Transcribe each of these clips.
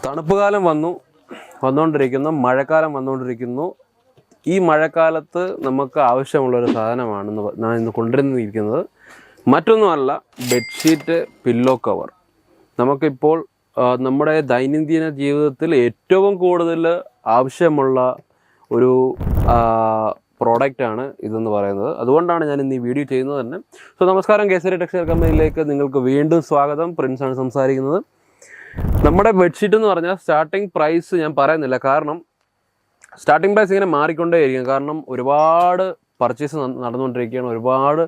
തണുപ്പുകാലം വന്നുകൊണ്ടിരിക്കുന്നു, മഴക്കാലം വന്നുകൊണ്ടിരിക്കുന്നു. ഈ മഴക്കാലത്ത് നമുക്ക് ആവശ്യമുള്ളൊരു സാധനമാണ് ഞാൻ ഇന്ന് കൊണ്ടുവന്നിരിക്കുന്നത്. മറ്റൊന്നുമല്ല, ബെഡ്ഷീറ്റ്, പില്ലോ കവർ. നമുക്കിപ്പോൾ നമ്മുടെ ദൈനംദിന ജീവിതത്തിൽ ഏറ്റവും കൂടുതൽ ആവശ്യമുള്ള ഒരു പ്രോഡക്റ്റാണ് ഇതെന്ന് പറയുന്നത്. അതുകൊണ്ടാണ് ഞാൻ ഇന്ന് ഈ വീഡിയോ ചെയ്യുന്നത് തന്നെ. നമസ്കാരം, കേസരി ടെക്സ്റ്റൈൽ കമ്പനിയിലേക്ക് നിങ്ങൾക്ക് വീണ്ടും സ്വാഗതം. പ്രിൻസാണ് സംസാരിക്കുന്നത്. നമ്മുടെ ബെഡ്ഷീറ്റ് എന്ന് പറഞ്ഞാൽ സ്റ്റാർട്ടിങ് പ്രൈസ് ഞാൻ പറയുന്നില്ല, കാരണം സ്റ്റാർട്ടിങ് പ്രൈസ് ഇങ്ങനെ മാറിക്കൊണ്ടേയിരിക്കും. കാരണം ഒരുപാട് പർച്ചേസ് നടന്നുകൊണ്ടിരിക്കുകയാണ്, ഒരുപാട്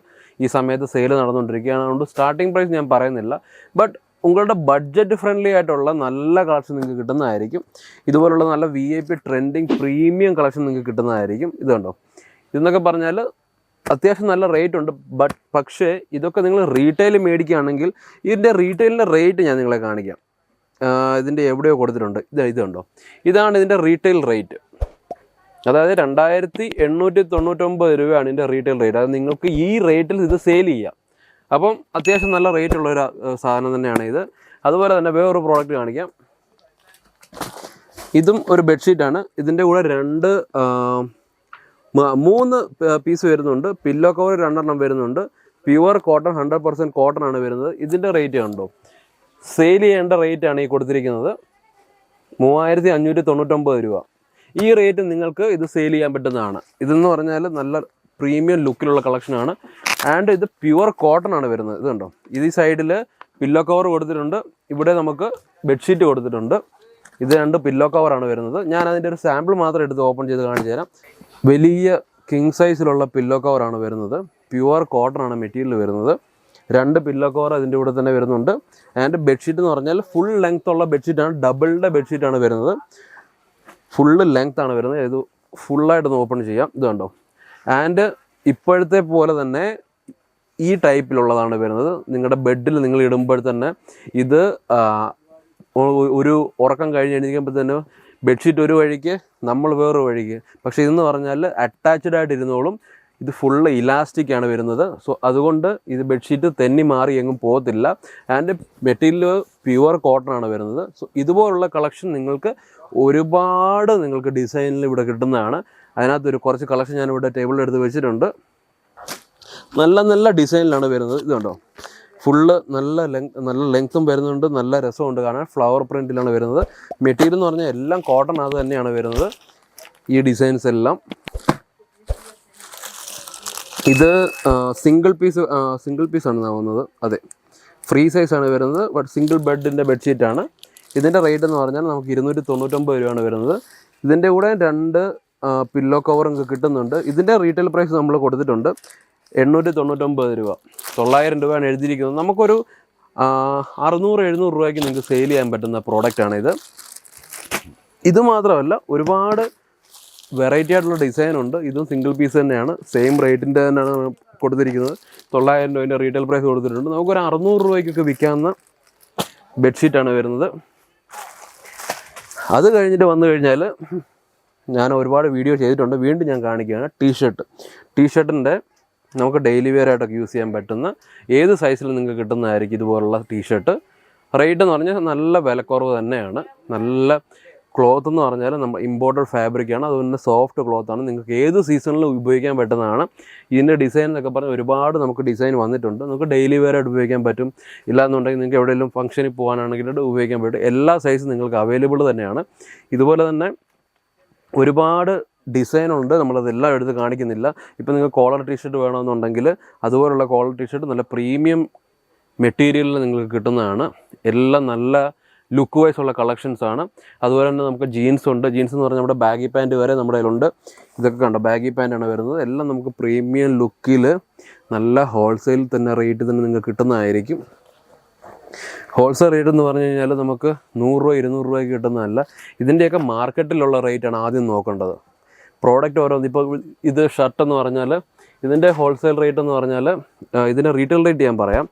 ഈ സമയത്ത് സെയിൽ നടന്നുകൊണ്ടിരിക്കുകയാണ്. അതുകൊണ്ട് സ്റ്റാർട്ടിങ് പ്രൈസ് ഞാൻ പറയുന്നില്ല. ബട്ട് ഉങ്ങളുടെ ബഡ്ജറ്റ് ഫ്രണ്ട്ലി ആയിട്ടുള്ള നല്ല കളക്ഷൻ നിങ്ങൾക്ക് കിട്ടുന്നതായിരിക്കും. ഇതുപോലുള്ള നല്ല VIP ട്രെൻഡിങ് പ്രീമിയം കളക്ഷൻ നിങ്ങൾക്ക് കിട്ടുന്നതായിരിക്കും. ഇത് കണ്ടോ, ഇതെന്നൊക്കെ പറഞ്ഞാൽ അത്യാവശ്യം നല്ല റേറ്റ് ഉണ്ട്. പക്ഷേ ഇതൊക്കെ നിങ്ങൾ റീറ്റെയിൽ മേടിക്കുകയാണെങ്കിൽ ഇതിൻ്റെ റീറ്റെയിലിൻ്റെ റേറ്റ് ഞാൻ നിങ്ങളെ കാണിക്കാം. ഇതിൻ്റെ എവിടെയോ കൊടുത്തിട്ടുണ്ട്. ഇത് കണ്ടോ, ഇതാണ് ഇതിൻ്റെ റീറ്റെയിൽ റേറ്റ്. അതായത് 2899 രൂപയാണ് ഇതിൻ്റെ റീറ്റെയിൽ റേറ്റ്. അത് നിങ്ങൾക്ക് ഈ റേറ്റിൽ ഇത് സെയിൽ ചെയ്യാം. അപ്പം അത്യാവശ്യം നല്ല റേറ്റ് ഉള്ളൊരു സാധനം തന്നെയാണ് ഇത്. അതുപോലെ തന്നെ വേറൊരു പ്രോഡക്റ്റ് കാണിക്കാം. ഇതും ഒരു ബെഡ്ഷീറ്റാണ്. ഇതിൻ്റെ കൂടെ 3 പീസ് വരുന്നുണ്ട്. പില്ലോ കവർ 2 വരുന്നുണ്ട്. പ്യുവർ കോട്ടൺ, 100% കോട്ടൺ ആണ് വരുന്നത്. ഇതിൻ്റെ റേറ്റ് കണ്ടോ, സെയിൽ ചെയ്യേണ്ട റേറ്റാണ് ഈ കൊടുത്തിരിക്കുന്നത് 3599 രൂപ. ഈ റേറ്റ് നിങ്ങൾക്ക് ഇത് സെയിൽ ചെയ്യാൻ പറ്റുന്നതാണ്. ഇതെന്ന് പറഞ്ഞാൽ നല്ല പ്രീമിയം ലുക്കിലുള്ള കളക്ഷനാണ്. ആൻഡ് ഇത് പ്യുവർ കോട്ടൺ ആണ് വരുന്നത്. ഇത് കണ്ടോ, ഇത് ഈ സൈഡിൽ പില്ലോ കവർ കൊടുത്തിട്ടുണ്ട്, ഇവിടെ നമുക്ക് ബെഡ്ഷീറ്റ് കൊടുത്തിട്ടുണ്ട്. ഇത് 2 പില്ലോ കവറാണ് വരുന്നത്. ഞാൻ അതിൻ്റെ ഒരു സാമ്പിൾ മാത്രം എടുത്ത് ഓപ്പൺ ചെയ്ത് കാണിച്ചു തരാം. വലിയ കിങ് സൈസിലുള്ള പില്ലോ കവറാണ് വരുന്നത്. പ്യുവർ കോട്ടൺ ആണ് മെറ്റീരിയൽ വരുന്നത്. 2 പില്ലോ കവർ അതിൻ്റെ കൂടെ തന്നെ വരുന്നുണ്ട്. ആൻഡ് ബെഡ്ഷീറ്റ് എന്ന് പറഞ്ഞാൽ ഫുൾ ലെങ്ത് ഉള്ള ബെഡ്ഷീറ്റാണ്. ഡബിളിൻ്റെ ബെഡ്ഷീറ്റാണ് വരുന്നത്. ഫുള്ള് ലെങ്ത് ആണ് വരുന്നത്. ഇത് ഫുള്ളായിട്ടൊന്ന് ഓപ്പൺ ചെയ്യാം. ഇത് കണ്ടോ, ആൻഡ് ഇപ്പോഴത്തെ പോലെ തന്നെ ഈ ടൈപ്പിലുള്ളതാണ് വരുന്നത്. നിങ്ങളുടെ ബെഡിൽ നിങ്ങൾ ഇടുമ്പോൾ തന്നെ ഇത് ഒരു ഉറക്കം കഴിഞ്ഞ് എണീക്കുമ്പോൾ തന്നെ ബെഡ്ഷീറ്റ് ഒരു വഴിക്ക്, നമ്മൾ വേറൊരു വഴിക്ക്. പക്ഷേ ഇതെന്ന് പറഞ്ഞാൽ അറ്റാച്ച്ഡ് ആയിട്ട് ഇരുന്നോളും. ഇത് ഫുള്ള് ഇലാസ്റ്റിക് ആണ് വരുന്നത്. സോ അതുകൊണ്ട് ഇത് ബെഡ്ഷീറ്റ് തെന്നി മാറി എങ്ങും പോകത്തില്ല. ആൻഡ് മെറ്റീരിയൽ പ്യുവർ കോട്ടൺ ആണ് വരുന്നത്. സോ ഇതുപോലുള്ള കളക്ഷൻ നിങ്ങൾക്ക് ഒരുപാട് നിങ്ങൾക്ക് ഡിസൈനിൽ ഇവിടെ കിട്ടുന്നതാണ്. അതിനകത്തൊരു കുറച്ച് കളക്ഷൻ ഞാനിവിടെ ടേബിളിൽ എടുത്ത് വെച്ചിട്ടുണ്ട്. നല്ല നല്ല ഡിസൈനിലാണ് വരുന്നത്. ഇത് കണ്ടോ, ഫുള്ള് നല്ല ലെങ്ത്തും വരുന്നുണ്ട്, നല്ല രസമുണ്ട് കാണാൻ. ഫ്ലവർ പ്രിൻറ്റിലാണ് വരുന്നത്. മെറ്റീരിയൽ എന്ന് പറഞ്ഞാൽ എല്ലാം കോട്ടൺ അത് തന്നെയാണ് വരുന്നത്. ഈ ഡിസൈൻസ് എല്ലാം ഇത് സിംഗിൾ പീസാണ് ആവുന്നത്. അതെ, ഫ്രീ സൈസാണ് വരുന്നത്. ബട്ട് സിംഗിൾ ബെഡിൻ്റെ ബെഡ്ഷീറ്റാണ്. ഇതിൻ്റെ റേറ്റ് എന്ന് പറഞ്ഞാൽ നമുക്ക് 299 രൂപയാണ് വരുന്നത്. ഇതിൻ്റെ കൂടെ 2 പില്ലോ കവറും കിട്ടുന്നുണ്ട്. ഇതിൻ്റെ റീറ്റെയിൽ പ്രൈസ് നമ്മൾ കൊടുത്തിട്ടുണ്ട് 899 രൂപ. 900 രൂപയാണ് എഴുതിയിരിക്കുന്നത്. നമുക്കൊരു 600-700 രൂപയ്ക്ക് നിങ്ങൾക്ക് സെയിൽ ചെയ്യാൻ പറ്റുന്ന പ്രോഡക്റ്റാണിത്. ഇത് മാത്രമല്ല, ഒരുപാട് വെറൈറ്റി ആയിട്ടുള്ള ഡിസൈനുണ്ട്. ഇതും സിംഗിൾ പീസ് തന്നെയാണ്. സെയിം റേറ്റിൻ്റെ തന്നെയാണ് കൊടുത്തിരിക്കുന്നത്. 900 രൂപേൻ്റെ റീറ്റെയിൽ പ്രൈസ് കൊടുത്തിട്ടുണ്ട്. നമുക്കൊരു 600 രൂപയ്ക്കൊക്കെ വിൽക്കാവുന്ന ബെഡ്ഷീറ്റാണ് വരുന്നത്. അത് കഴിഞ്ഞിട്ട് വന്നു കഴിഞ്ഞാൽ ഞാൻ ഒരുപാട് വീഡിയോ ചെയ്തിട്ടുണ്ട്, വീണ്ടും ഞാൻ കാണിക്കുകയാണ്. ടീഷർട്ടിൻ്റെ നമുക്ക് ഡെയിലി വെയർ ആയിട്ടൊക്കെ യൂസ് ചെയ്യാൻ പറ്റുന്ന ഏത് സൈസിൽ നിങ്ങൾക്ക് കിട്ടുന്നതായിരിക്കും ഇതുപോലുള്ള ടീഷർട്ട്. റേറ്റ് എന്ന് പറഞ്ഞാൽ നല്ല വിലക്കുറവ് തന്നെയാണ്. നല്ല ക്ലോത്ത് എന്ന് പറഞ്ഞാൽ നമ്മൾ ഇമ്പോർട്ടഡ് ഫാബ്രിക്കാണ്. അതുപോലെ സോഫ്റ്റ് ക്ലോത്താണ്. നിങ്ങൾക്ക് ഏത് സീസണിലും ഉപയോഗിക്കാൻ പറ്റുന്നതാണ്. ഇതിൻ്റെ ഡിസൈൻ എന്നൊക്കെ പറഞ്ഞാൽ ഒരുപാട് നമുക്ക് ഡിസൈൻ വന്നിട്ടുണ്ട്. നമുക്ക് ഡെയിലി വെയർ ആയിട്ട് ഉപയോഗിക്കാൻ പറ്റും. ഇല്ലാന്നുണ്ടെങ്കിൽ നിങ്ങൾക്ക് എവിടെയെങ്കിലും ഫംഗ്ഷനിൽ പോകാനാണെങ്കിൽ ഉപയോഗിക്കാൻ പറ്റും. എല്ലാ സൈസും നിങ്ങൾക്ക് അവൈലബിൾ തന്നെയാണ്. ഇതുപോലെ തന്നെ ഒരുപാട് ഡിസൈനുണ്ട്. നമ്മളതെല്ലാം എടുത്ത് കാണിക്കുന്നില്ല. ഇപ്പോൾ നിങ്ങൾക്ക് കോളർ ടീഷർട്ട് വേണമെന്നുണ്ടെങ്കിൽ അതുപോലുള്ള കോളർ ടീഷർട്ട് നല്ല പ്രീമിയം മെറ്റീരിയലിൽ നിങ്ങൾക്ക് കിട്ടുന്നതാണ്. എല്ലാം നല്ല ലുക്ക് വൈസ് ഉള്ള കളക്ഷൻസാണ്. അതുപോലെ തന്നെ നമുക്ക് ജീൻസ് ഉണ്ട്. ജീൻസ് എന്ന് പറഞ്ഞാൽ നമ്മുടെ ബാഗി പാൻറ്റ് വരെ നമ്മുടെ കയ്യിലുണ്ട്. ഇതൊക്കെ കണ്ടോ, ബാഗി പാൻറ്റാണ് വരുന്നത്. എല്ലാം നമുക്ക് പ്രീമിയം ലുക്കിൽ നല്ല ഹോൾസെയിൽ തന്നെ റേറ്റ് തന്നെ നിങ്ങൾക്ക് കിട്ടുന്നതായിരിക്കും. ഹോൾസെയിൽ റേറ്റ് എന്ന് പറഞ്ഞു കഴിഞ്ഞാൽ നമുക്ക് 100 രൂപ 200 രൂപയ്ക്ക് കിട്ടുന്നതല്ല. ഇതിൻ്റെയൊക്കെ മാർക്കറ്റിലുള്ള റേറ്റാണ് ആദ്യം നോക്കേണ്ടത്. പ്രോഡക്റ്റ് ഓരോന്ന്. ഇപ്പോൾ ഇത് ഷർട്ട് എന്ന് പറഞ്ഞാൽ ഇതിൻ്റെ ഹോൾസെയിൽ റേറ്റ് എന്ന് പറഞ്ഞാൽ ഇതിൻ്റെ റീറ്റെയിൽ റേറ്റ് ഞാൻ പറയാം.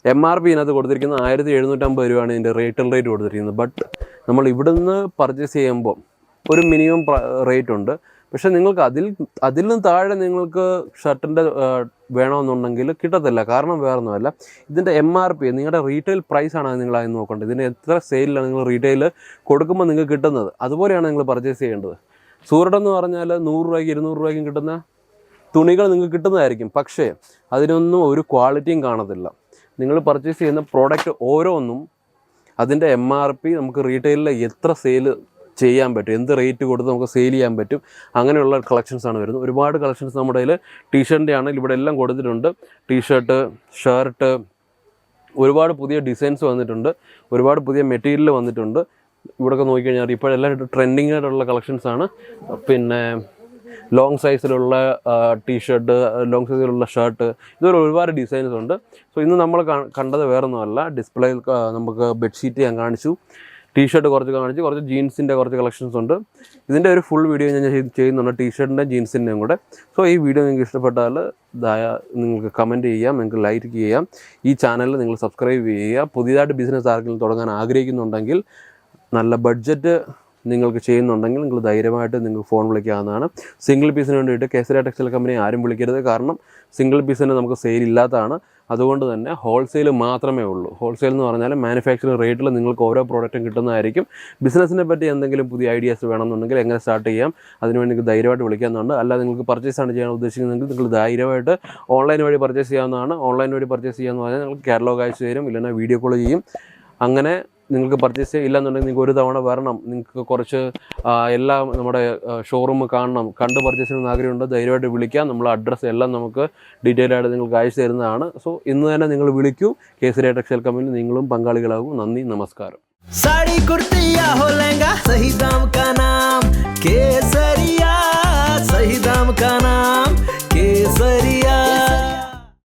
MRP ഇതിനകത്ത് കൊടുത്തിരിക്കുന്നത് 1750 രൂപയാണ് ഇതിൻ്റെ റീറ്റെയിൽ റേറ്റ് കൊടുത്തിരിക്കുന്നത്. ബട്ട് നമ്മൾ ഇവിടുന്ന് പർച്ചേസ് ചെയ്യുമ്പോൾ ഒരു മിനിമം റേറ്റ് ഉണ്ട്. പക്ഷെ നിങ്ങൾക്ക് അതിലും താഴെ നിങ്ങൾക്ക് ഷർട്ടിൻ്റെ വേണമെന്നുണ്ടെങ്കിൽ കിട്ടത്തില്ല. കാരണം വേറൊന്നുമല്ല, ഇതിൻ്റെ MRP നിങ്ങളുടെ റീറ്റെയിൽ പ്രൈസാണ് നിങ്ങൾ ആദ്യം നോക്കേണ്ടത്. ഇതിന് എത്ര സെയിലാണ് നിങ്ങൾ റീറ്റെയിൽ കൊടുക്കുമ്പോൾ നിങ്ങൾക്ക് കിട്ടുന്നത്, അതുപോലെയാണ് നിങ്ങൾ പർച്ചേസ് ചെയ്യേണ്ടത്. സൂററ്റ് എന്ന് പറഞ്ഞാൽ 100 രൂപയ്ക്ക് 200 രൂപയ്ക്കും കിട്ടുന്ന തുണികൾ നിങ്ങൾക്ക് കിട്ടുന്നതായിരിക്കും, പക്ഷേ അതിനൊന്നും ഒരു ക്വാളിറ്റിയും കാണത്തില്ല. നിങ്ങൾ പർച്ചേസ് ചെയ്യുന്ന പ്രോഡക്റ്റ് ഓരോന്നും അതിൻ്റെ MRP നമുക്ക് റീറ്റെയിലിൽ എത്ര സെയിൽ ചെയ്യാൻ പറ്റും, എന്ത് റേറ്റ് കൊടുത്ത് നമുക്ക് സെയിൽ ചെയ്യാൻ പറ്റും, അങ്ങനെയുള്ള കളക്ഷൻസാണ് വരുന്നത്. ഒരുപാട് കളക്ഷൻസ് നമ്മുടെ കയ്യിൽ ടീഷർട്ടിൻ്റെ ആണെങ്കിൽ ഇവിടെ എല്ലാം കൊടുത്തിട്ടുണ്ട്. ടീഷർട്ട്, ഷർട്ട്, ഒരുപാട് പുതിയ ഡിസൈൻസ് വന്നിട്ടുണ്ട്, ഒരുപാട് പുതിയ മെറ്റീരിയൽ വന്നിട്ടുണ്ട്. ഇവിടെയൊക്കെ നോക്കിക്കഴിഞ്ഞാൽ ഇപ്പോഴെല്ലാം ട്രെൻഡിങ് ആയിട്ടുള്ള കളക്ഷൻസാണ്. പിന്നെ ലോങ് സൈസിലുള്ള ടീഷർട്ട്, ലോങ് സൈസിലുള്ള ഷർട്ട്, ഇതൊരു ഒരുപാട് ഡിസൈൻസ് ഉണ്ട്. സോ ഇന്ന് നമ്മൾ കണ്ടത് വേറൊന്നുമല്ല, ഡിസ്പ്ലേയിൽ നമുക്ക് ബെഡ്ഷീറ്റ് ഞാൻ കാണിച്ചു, ടീഷർട്ട് കുറച്ച് കാണിച്ചു, കുറച്ച് ജീൻസിൻ്റെ കുറച്ച് കളക്ഷൻസ് ഉണ്ട്. ഇതിൻ്റെ ഒരു ഫുൾ വീഡിയോ ഞാൻ ചെയ്യുന്നുണ്ട്, ടീഷർട്ടിൻ്റെ ജീൻസിൻ്റെയും കൂടെ. സോ ഈ വീഡിയോ നിങ്ങൾക്ക് ഇഷ്ടപ്പെട്ടാൽ നിങ്ങൾക്ക് കമൻറ്റ് ചെയ്യാം, നിങ്ങൾക്ക് ലൈക്ക് ചെയ്യാം, ഈ ചാനലിൽ നിങ്ങൾ സബ്സ്ക്രൈബ് ചെയ്യുക. പുതിയതായിട്ട് ബിസിനസ് ആർക്കെങ്കിലും തുടങ്ങാൻ ആഗ്രഹിക്കുന്നുണ്ടെങ്കിൽ, നല്ല ബഡ്ജറ്റ് നിങ്ങൾക്ക് ചെയ്യുന്നുണ്ടെങ്കിൽ നിങ്ങൾ ധൈര്യമായിട്ട് നിങ്ങൾക്ക് ഫോൺ വിളിക്കാവുന്നതാണ്. സിംഗിൾ പീസിന് വേണ്ടിയിട്ട് കേസരി ടെക്സ്റ്റൈൽ കമ്പനി ആരും വിളിക്കരുത്, കാരണം സിംഗിൾ പീസിന് നമുക്ക് സെയിൽ ഇല്ലാത്തതാണ്. അതുകൊണ്ട് തന്നെ ഹോൾസെയിൽ മാത്രമേ ഉള്ളൂ. ഹോൾസെയിൽ എന്ന് പറഞ്ഞാൽ മാനുഫാക്ചറിങ് റേറ്റിൽ നിങ്ങൾക്ക് ഓരോ പ്രോഡക്റ്റും കിട്ടുന്നതായിരിക്കും. ബിസിനസ്സിനെ പറ്റി എന്തെങ്കിലും പുതിയ ഐഡിയാസ് വേണമെന്നുണ്ടെങ്കിൽ എങ്ങനെ സ്റ്റാർട്ട് ചെയ്യാം, അതിനുവേണ്ടി നിങ്ങൾക്ക് ധൈര്യമായിട്ട് വിളിക്കാവുന്നതാണ്. അല്ല നിങ്ങൾക്ക് പർച്ചേസാണ് ചെയ്യാൻ ഉദ്ദേശിക്കുന്നതെങ്കിൽ നിങ്ങൾ ധൈര്യമായിട്ട് ഓൺലൈൻ വഴി പർച്ചേസ് ചെയ്യാവുന്നതാണ്. ഓൺലൈൻ വഴി പർച്ചേസ് ചെയ്യാമെന്ന് പറഞ്ഞാൽ നിങ്ങൾക്ക് കാറ്റലോഗ് അയച്ചു തരും, ഇല്ലെങ്കിൽ വീഡിയോ കോൾ ചെയ്യും. അങ്ങനെ നിങ്ങൾക്ക് പർച്ചേസ് ഇല്ലെന്നുണ്ടെങ്കിൽ നിങ്ങൾക്ക് ഒരു തവണ വരണം, നിങ്ങൾക്ക് കുറച്ച് എല്ലാം നമ്മുടെ ഷോറൂം കാണണം, കണ്ട് പർച്ചേസ് ചെയ്യണമെന്ന് ആഗ്രഹമുണ്ട്, ധൈര്യമായിട്ട് വിളിക്കാം. നമ്മൾ അഡ്രസ്സ് എല്ലാം നമുക്ക് ഡീറ്റെയിൽ ആയിട്ട് നിങ്ങൾക്ക് അയച്ചു തരുന്നതാണ്. സോ ഇന്ന് തന്നെ നിങ്ങൾ വിളിക്കൂ, കേസരി ടെക്സ്റ്റൈൽ കമ്പനി നിങ്ങളും പങ്കാളികളാകും. നന്ദി, നമസ്കാരം. साड़ी कुर्ती या हो लहंगा, सही दाम का नाम केसरिया, सही दाम का नाम केसरिया.